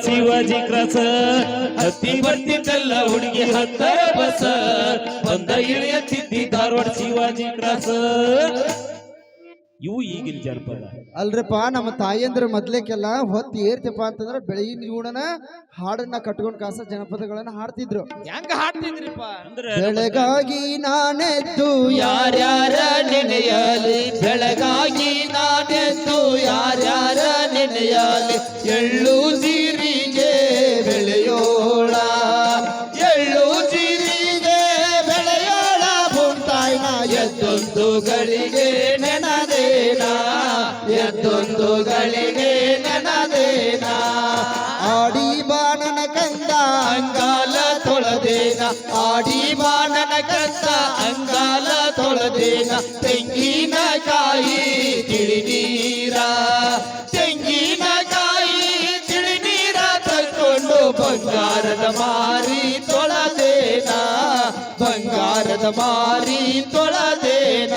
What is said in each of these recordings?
ಶಿವಾಜಿ ಕ್ರಾಸ ಹತ್ತಿ ಬರ್ತಿದ್ದಲ್ಲ ಹುಡುಗಿ ಹತ್ತರ ಬಸ ಬಂದ ಇಳಿಯತ್ತಿದ್ದಿ ಧಾರವಾಡ ಶಿವಾಜಿ ಕ್ರಾಸ. ಇವು ಈಗಿನ ಜನಪದ ಅಲ್ರಿಪ್ಪ. ನಮ್ಮ ತಾಯಿಯಂದ್ರ ಮೊದ್ಲೇಕೆಲ್ಲ ಹೊತ್ತು ಏರ್ತಪ್ಪ ಅಂತಂದ್ರ ಬೆಳಗಿನ ಗೂಡನ ಹಾಡನ್ನ ಕಟ್ಕೊಂಡ್ ಕಾಸ ಜನಪದಗಳನ್ನ ಹಾಡ್ತಿದ್ರು. ಹೆಂಗ ಹಾಡ್ತಿದ್ರಿಪ್ಪ ಅಂದ್ರೆ ಬೆಳಗಾಗಿ ನಾನೆದ್ದು ಯಾರ್ಯಾರ ನೆನೆಯಲಿ, ಬೆಳಗಾಗಿ ನಾನೆದ್ದು ಯಾರ್ಯಾರ ನೆನೆಯಲಿ, ಎಳ್ಳು ಜೀರಿಗೆ ಬೆಳೆಯೋಳ, ಎಳ್ಳು ಜೀರಿಗೆ ಬೆಳೆಯೋಳ, ಬುಂಟಾಯ್ನ ಎದ್ದೊಂದು ಗಳಿಗೆ ನೆನದೇನಾ, ಎದ್ದೊಂದು ಗಳಿಗೆ ನೆನದೇನಾ, ಆಡಿ ಬಾಣನ ಕಂದ ಅಂಗಾಲ ತೊಳೆದೇನ, ಆಡಿ ಬಾಣನ ಕಂದ ಅಂಗಾಲ ತೊಳೆದೇನ, ತೆಂಗಿನಕಾಯಿ ತಿಳಿ ನೀರ, ತೆಂಗಿನಕಾಯಿ ತಿಳಿ ನೀರ ತಕೊಂಡು ಬಂಗಾರದ ಮಾರಿ ತೊಳೆದೇನ, ಬಂಗಾರದ ಮಾರಿ ತೊಳೆದೇನ,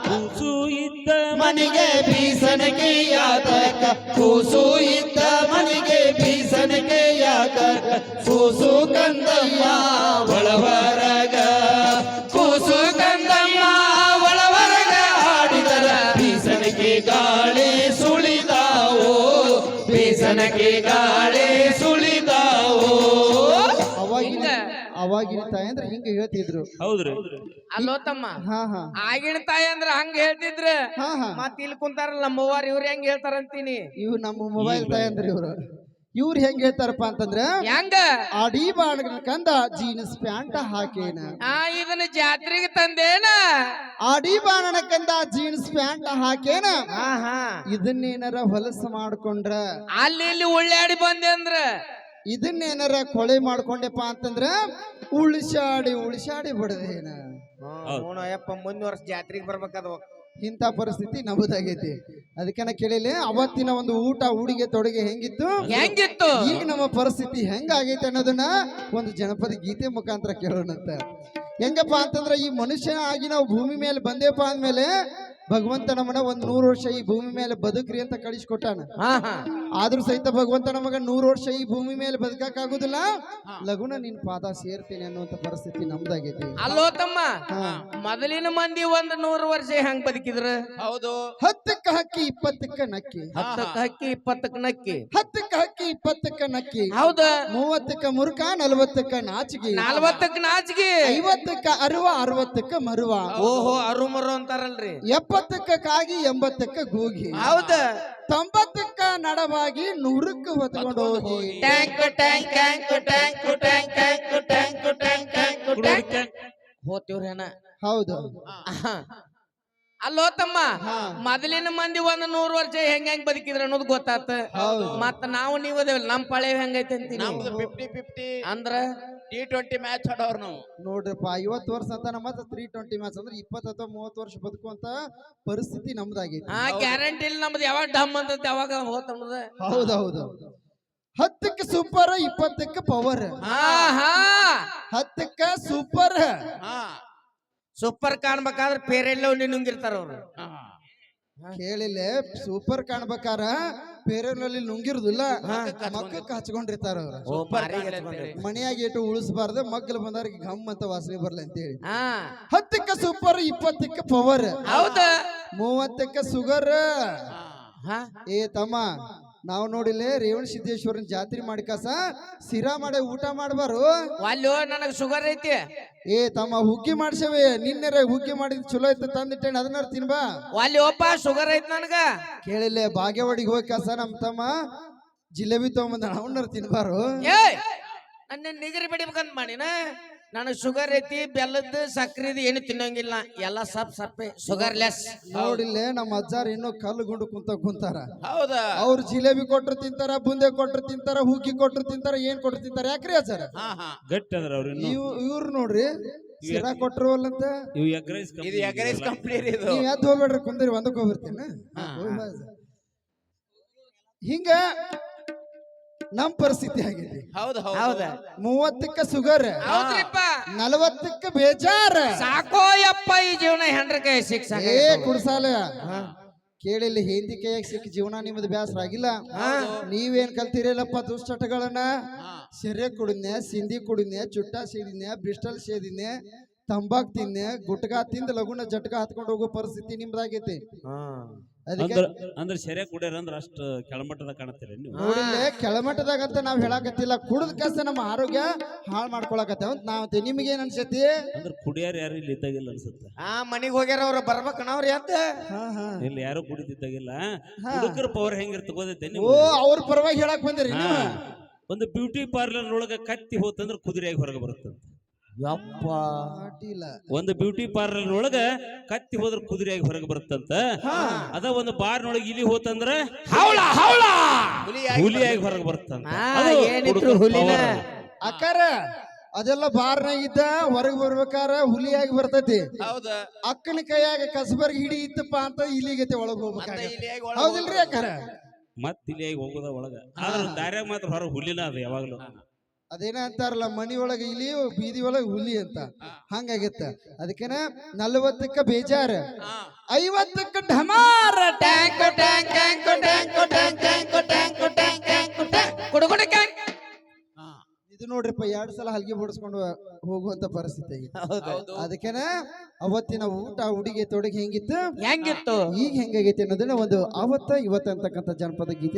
ಕೂಸು ಇದ್ದ ಮನೆಗೆ ಬೀಸಣಿಗೆ ಯಾತಕ, ಕೂಸು ಇದ್ದ ಮನೆಗೆ ಬೀಸಣಿಗೆ ಯಾತಕ, ಕೂಸು ಕಂದಮ್ಮ ಒಳವರಗ, ಕೂಸು ಕಂದಮ್ಮ ಒಳವರಗ ಆಡಿದರ ಬೀಸಣಿಗೆ ಗಾಳಿ ಸುಳಿದಾವೋ, ಬೀಸಣಿಗೆ ಗಾಳಿ ಸುಳಿದಾವೋ. ಅವಾಗಿನ ತಾಯಿ ಅಂದ್ರೆ ಹಿಂಗ ಹೇಳ್ತಿದ್ರು. ಹೌದ್ರಿ. ಅಲ್ಲೋ ತಮ್ಮ, ಹಾ ಹಾ ಆಗಿನ ತಾಯಿ ಅಂದ್ರ ಹಂಗ ಹೇಳ್ತಿದ್ರ, ಹಾ ಹಾ ಮತ್ ಇಲ್ಲಿ ಕುಂತಾರಲ್ಲ ನಮ್ಮವ್ವಾರ ಇವ್ರ ಹೆಂಗ್ ಹೇಳ್ತಾರಂತೀನಿ. ಇವ್ ನಮ್ಮ ಮೊಬೈಲ್ ತಾಯಿ ಅಂದ್ರೆ ಇವ್ರು ಹೆಂಗ್ ಹೇಳ್ತಾರಪ್ಪ ಅಂತಂದ್ರ, ಹೆಂಗ ಆಡಿ ಬಾಣನ ಕಂದ ಜೀನ್ಸ್ ಪ್ಯಾಂಟ್ ಹಾಕೇನ, ಇದನ್ನ ಜಾತ್ರೆಗೆ ತಂದೇನ, ಆಡಿ ಬಾಣನ ಕಂದ ಜೀನ್ಸ್ ಪ್ಯಾಂಟ್ ಹಾಕೇನ, ಹಾ ಹಾ ಇದನ್ನೇನಾರ ಹೊಲಸು ಮಾಡ್ಕೊಂಡ್ರ, ಅಲ್ಲಿ ಇಲ್ಲಿ ಉಳ್ಳಾಡಿ ಬಂದೆ ಅಂದ್ರ, ಇದನ್ನೇನಾರ ಕೊಳೆ ಮಾಡ್ಕೊಂಡೆಪ್ಪ ಅಂತಂದ್ರ ಉಳಿಸಾಡಿ ಉಳಿಸಾಡಿ ಬಿಡದೇನ. ಅಯ್ಯಪ್ಪ ಮುಂದಿನ ವರ್ಷ ಜಾತ್ರೆಗೆ ಬರ್ಬೇಕಾದ ಇಂಥ ಪರಿಸ್ಥಿತಿ ನಮ್ಮದಾಗೈತಿ. ಅದಕ್ಕೆ ನಾ ಕೇಳಿಲ್ಲ, ಅವತ್ತಿನ ಒಂದು ಊಟ ಉಡುಗೆ ತೊಡುಗೆ ಹೆಂಗಿತ್ತು, ಹೆಂಗಿತ್ತು, ಈಗ ನಮ್ಮ ಪರಿಸ್ಥಿತಿ ಹೆಂಗಾಗೈತೆ ಅನ್ನೋದನ್ನ ಒಂದು ಜನಪದ ಗೀತೆ ಮುಖಾಂತರ ಕೇಳೋಣಂತ. ಹೆಂಗಪ್ಪ ಅಂತಂದ್ರ ಈ ಮನುಷ್ಯ ಆಗಿ ನಾವು ಭೂಮಿ ಮೇಲೆ ಬಂದೇಪ್ಪ ಅಂದ್ಮೇಲೆ ಭಗವಂತ ನಮ್ಮನ್ನ 100 ವರ್ಷ ಈ ಭೂಮಿ ಮೇಲೆ ಬದುಕ್ರಿ ಅಂತ ಕಳಿಸ್ಕೊಟ್ಟಾನ. ಆದ್ರೂ ಸಹಿತ ಭಗವಂತ ನಮಗ 100 ವರ್ಷ ಈ ಭೂಮಿ ಮೇಲೆ ಬದುಕಕ್ ಆಗುದಿಲ್ಲ, ಲಗುನ ನಿನ್ ಪಾದ ಸೇರ್ತೀನಿ ಅನ್ನುವಂತ ಪರಿಸ್ಥಿತಿ ನಮ್ದಾಗೈತಿ. ಅಲ್ಲೋ ತಮ್ಮ, ಮೊದಲಿನ ಮಂದಿ 100 ವರ್ಷ ಹೆಂಗ್ ಬದುಕಿದ್ರ. ಹೌದು. 10ಕ್ಕ ಹಕ್ಕಿ 20ಕ್ಕ ನಕ್ಕಿ, 10ಕ್ಕ ಹಕ್ಕಿ 20ಕ್ಕ ನಕ್ಕಿ, 10ಕ್ಕ ಹಕ್ಕಿ 20ಕ್ಕ ನಕ್ಕಿ, ಹೌದ, 30ಕ್ಕ ಮುರುಕ 40ಕ್ಕ ನಾಚಿಗೆ, 40ಕ್ಕ ನಾಚಿಗೆ, 50ಕ್ಕ ಅರುವ 60ಕ್ಕ ಮರುವ, ಓಹೋ ಅರುಮರು ಅಂತಾರಲ್ರಿ, 70ಕ್ಕ ಕಾಗಿ 80ಕ್ಕ ಗೂಗಿ, ಹೌದ, 90ಕ್ಕ ನಡವಾಗಿ 100ಕ್ಕ ಹೊತ್ಕೊಂಡು ಹೋಗಿ, ಟ್ಯಾಂಕ್ ಟ್ಯಾಂಕ್ ಟ್ಯಾಂಕ್ ಟ್ಯಾಂಕ್ ಟ್ಯಾಂಕ್ ಟ್ಯಾಂಕ್ ಟ್ಯಾಂಕ್ ಟ್ಯಾಂಕ್ ಟ್ಯಾಂಕ್ ಹೋತಿವ್ರೇನ. ಹೌದು. ಅಲ್ಲೋ ತಮ್ಮ, ಹಾ. ಮೊದಲಿನ ಮಂದಿ 100 ವರ್ಷ ಹೆಂಗ್ ಬದುಕಿದ್ರ ಅನ್ನೋದು ಗೊತ್ತಾತ. ಹೌದು. ಮತ್ತ ನಾವು ನೀವು ಅದೇವಲ್ಲ, ನಮ್ ಪಳೆ ಹೆಂಗೈತೆ ಅಂತೀನಿ ನಮ್ದು 50-50 ಅಂದ್ರ T20 ಮ್ಯಾಚ್ ಆಡೋರು ನಾವು. ನೋಡ್ರಿಪ್ಪ, 50 ವರ್ಷ ಅಂತ ನಮ್ಮ 320 ಮ್ಯಾಚ್ ಅಂದ್ರೆ 20 ಅಥವಾ 30 ವರ್ಷ ಬದುಕುವಂತ ಪರಿಸ್ಥಿತಿ ನಮ್ದಾಗೈತಿ. ಗ್ಯಾರಂಟಿ ಇಲ್ಲ ನಮ್ದು, ಯಾವಾಗ ಡಮ್ ಅಂತ ಯಾವಾಗ ಹೋತಮ್ಮದ. ಹೌದೌದು. 10ಕ್ಕ ಸೂಪರ್ 20ಕ್ಕ ಪವರ್, ಹಾ ಹಾ 10ಕ್ಕ ಸೂಪರ್, ಹಾ ಸೂಪರ್ ಕಾಣ್ಬೇಕಾದ್ರೆ ಪೇರೆಲ್ಲ ನುಂಗಿರ್ತಾರ ಅವ್ರು. ಕೇಳಿಲ್ಲ, ಸೂಪರ್ ಕಾಣ್ಬೇಕಾರ ಪೇರಲ್ಲಿ ನುಂಗಿರುದಿಲ್ಲ, ಮಕ್ಕಕ್ಕೆ ಹಚ್ಕೊಂಡಿರ್ತಾರ ಅವ್ರ. ಮನೆಯಾಗಿ ಇಟ್ಟು ಉಳಿಸಬಾರ್ದು, ಮಗ್ಗಲು ಬಂದವ್ರಿಗೆ ಘಮ್ ಅಂತ ವಾಸನೆ ಬರ್ಲಿ ಅಂತೇಳಿ. 10ಕ್ಕ ಸೂಪರ್ 20ಕ್ಕ ಪವರ್, ಹೌದ, 30ಕ್ಕ ಸುಗರ್. ಹಾ ಏ ತಮ್ಮ, ನಾವು ನೋಡಿಲ್ಲ ರೇವಣ ಸಿದ್ದೇಶ್ವರನ್ ಜಾತ್ರೆ ಮಾಡಿಕಾಸ ಸಿರಾ ಮಾಡಿ ಊಟ ಮಾಡ್ಬಾರು. ಅಲ್ಲಿ ನನಗ್ ಶುಗರ್ ಐತಿ. ಏ ತಮ್ಮ, ಹುಗ್ಗಿ ಮಾಡ್ಸೇವೆ, ನಿನ್ನೆ ಹುಗ್ಗಿ ಮಾಡಿದ್ ಚಲೋ ಐತೆ ತಂದಿಟ್ಟೇನೆ, ಅದನ್ನ ತಿನ್ಬಾ. ಅಲ್ಲಿ ಒಪ್ಪ ಶುಗರ್ ಐತಿ ನನಗ. ಕೇಳಿಲ್ಲ, ಬಾಗೇವಾಡಿಗೆ ಹೋಗಿ ಕಾಸ ನಮ್ಮ ತಮ್ಮ ಜಿಲೇಬಿ ತಗೊಂಬಂದ, ಅವನ್ನ ತಿನ್ಬಾರು. ಏ ನನ್ನ ನಿಗರಿ ಬಡಿಬೇಕಂತ ಮಾಡಿನ, ನನಗ್ ಶುಗರ್ ಐತಿ, ಬೆಲ್ಲದ ಸಕ್ರಿದು ಏನು ತಿನ್ನಂಗಿಲ್ಲ, ಎಲ್ಲ ಸಪ್ಪೆ ಶುಗರ್ ಲೆಸ್. ನೋಡಿಲ್ಲ, ನಮ್ಮ ಅಜ್ಜಾರ್ ಇನ್ನೂ ಕಲ್ಲು ಗುಂಡು ಕುಂತಾರ. ಹೌದಾ. ಅವ್ರು ಜಿಲೇಬಿ ಕೊಟ್ರು ತಿಂತಾರ, ಬುಂದೆ ಕೊಟ್ರು ತಿಂತಾರ, ಹುಗ್ಗಿ ಕೊಟ್ರು ತಿಂತಾರ, ಏನ್ ಕೊಟ್ರು ತಿಂತಾರ. ಯಾಕ್ರಿ ಅಜ್ಜಾರ? ಗಟ್ಟಿ ಅಂದ್ರ ಅವ್ರು ಇವ್ರು ನೋಡ್ರಿ ಸಿರಾ ಕೊಟ್ರು ಅಲ್ಲಂತ. ಇವು ಎಗ್ ರೈಸ್ ಇದು ಎಗ್ ರೈಸ್ ಕಂಪ್ನಿ ಇದು. ನೀವ್ ಎದ್ದು ಹೋಗ್ಬೇಡ್ರಿ, ಕುಂದ್ರಿ, ಒಂದಕ್ಕೆ ಹೋಗ್ಬಿಡ್ತೀನಿ. ಹಿಂಗ ನಮ್ ಪರಿಸ್ಥಿತಿ ಆಗೈತಿ. ಹೌದು ಹೌದ, 30ಕ್ಕ ಸುಗರ್, ಹೌದ್ರಿಪ್ಪ, 40ಕ್ಕ ಬೇಜಾರ. ಸಾಕೋ ಯಪ್ಪ ಈ ಜೀವನ ಹೆಂಡ್ರ ಕೈ ಶಿಕ್ಷ. ಏ ಕುಡ್ಸಾಲ, ಕೇಳಿಲ್ಲಿ ಹಿಂದಿ ಕೈಯಾಗ ಸಿಕ್ಕ ಜೀವನ ನಿಮ್ಮದು ಬ್ಯಾಸರ ಆಗಿಲ್ಲ ನೀವೇನ್ ಕಲ್ತಿರಲ್ಲಪ್ಪ ದುಶ್ಚಟಗಳನ್ನ ಸೆರೆ ಕುಡಿದ್ನೆ ಸಿಂಧಿ ಕುಡಿದ್ನೆ ಚುಟ್ಟ ಸೇದಿದ್ನೆ ಬ್ರಿಸ್ಟಲ್ ಸೇದಿದ್ನೆ ತಂಬಾಕ್ ತಿನ್ನೆ ಗುಟ್ಕಾ ತಿಂದ ಲಗುನ ಜಟ್ಕ ಹತ್ಕೊಂಡು ಹೋಗೋ ಪರಿಸ್ಥಿತಿ ನಿಮ್ದಾಗೈತಿ ಅದಕ್ಕೆ ಅಂದ್ರೆ ಸೆರೆ ಕುಡಿಯರ್ ಅಂದ್ರ ಅಷ್ಟ ಕೆಳಮಟ್ಟದ ಕಾಣತ್ತೀರಿ ನೀವು ನೋಡಿಲ್ಲ ಕೆಳಮಟ್ಟದಾಗಂತ ನಾವ್ ಹೇಳಾಕತ್ತಿಲ್ಲ ಕುಡಿದ ಕಷ್ಟ ನಮ್ಮ ಆರೋಗ್ಯ ಹಾಳು ಮಾಡ್ಕೊಳಕತ್ತೇವ ನಾವ್ ನಿಮ್ಗೇನ್ ಅನ್ಸತಿ ಅಂದ್ರ ಕುಡಿಯಾರ ಯಾರು ಇಲ್ಲಿ ಇದ್ದಾಗಿಲ್ಲ ಅನ್ಸುತ್ತೆ ಮನಿಗ್ ಹೋಗ್ಯಾರ ಅವ್ರ ಬರ್ಬೇಕಣ್ಣ ಅವ್ರ ಎದ್ದ ಇಲ್ಲಿ ಯಾರು ಕುಡಿದಿದ್ದಾಗಿಲ್ಲ ಹುಡುಗರ ಪವರ್ ಹೆಂಗಿರ್ತ ಗೊತ್ತೈತೆ ಓ ಅವ್ರ ಪರವಾಗಿ ಹೇಳಕ್ ಬಂದಿರಿ ನೀವು ಒಂದು ಬ್ಯೂಟಿ ಪಾರ್ಲರ್ ಒಳಗ ಕತ್ತಿ ಹೋತಂದ್ರ ಕುದುರೆಯಾಗಿ ಹೊರಗೆ ಬರುತ್ತಂತ ಯಪ್ಪ ಅಡ್ಡಿಲ್ಲ. ಒಂದು ಬ್ಯೂಟಿ ಪಾರ್ಲರ್ ಒಳಗ ಕತ್ತಿ ಹೋದ್ರ ಕುದುರೆಯಾಗಿ ಹೊರಗೆ ಬರುತ್ತಂತ ಅದ ಒಂದು ಬಾರ್ನೊಳಗೆ ಇಲಿ ಹೋತಂದ್ರ ಹುಲಿಯಾಗಿ ಹೊರಗೆ ಬರುತ್ತಂತ ಅದು ಏನಿದ್ರು ಹುಡುಗರ ಹುಲಿನ power. ಅಕ್ಕಾರ ಅದೆಲ್ಲ ಬಾರ್ನಾಗ ಇದ್ದ ಹೊರಗ್ ಬರ್ಬೇಕಾರ ಹುಲಿಯಾಗಿ ಬರ್ತೈತಿ ಹೌದ ಅಕ್ಕನ ಕೈಯಾಗ ಕಸಬರ್ಗಿ ಹಿಡಿ ಇತ್ತಪ್ಪ ಅಂತ ಇಲ್ಲಿಗತೆ ಒಳಗ್ ಹೋಗ್ಬೇಕಾಗ ಇಲಿಯಾಗಿ ಹೌದಿಲ್ರಿ ಅಕ್ಕಾರ ಮತ್ ಇಲಿಯಾಗಿ ಹೋಗೋದ ಒಳಗ ಆದ್ರ ದಾರ್ಯಾಗ ಮಾತ್ರ ಹೊರಗೆ ಹುಲಿನ ಅದು ಯಾವಾಗ್ಲೂ ಅದೇನ ಅಂತಾರಲ್ಲ ಮನಿ ಒಳಗ ಇಲಿ ಬೀದಿ ಒಳಗ ಹುಲಿ ಅಂತ ಹಂಗಾಗಿತ್ತ ಅದಕ್ಕೇನ 40ಕ್ಕ ಬೇಜಾರ 50ಕ್ಕ ಢಮಾರ ಟ್ಯಾಂಕ್ ಟ್ಯಾಂಕ್ ಟ್ಯಾಂಕ್ ಟ್ಯಾಂಕ್ ಟ್ಯಾಂಕ್ ಟ್ಯಾಂಕ್ ಟ್ಯಾಂಕ್ ಟ್ಯಾಂಕ್ ಟ್ಯಾಂಕ್ ಟ್ಯಾಂಕ್ ಕುಡುಗುಡ ಕ್ಯಾಂಕ್ ಇದು ನೋಡ್ರಿಪ್ಪ 2 ಸಲ ಹಲ್ಗೆ ಬಡಿಸ್ಕೊಂಡು ಹೋಗುವಂತ ಪರಿಸ್ಥಿತಿ ಆಗಿತ್ತು ಅದಕ್ಕೇನ ಅವತ್ತಿನ ಊಟ ಉಡುಗೆ ತೊಡುಗೆ ಹೆಂಗಿತ್ತು ಹೆಂಗಿತ್ತು ಈಗ ಹೆಂಗಾಗೈತಿ ಅನ್ನೋದನ್ನ ಒಂದು ಅವತ್ತ ಇವತ್ತ ಅಂತಕ್ಕಂಥ ಜನಪದ ಗೀತೆ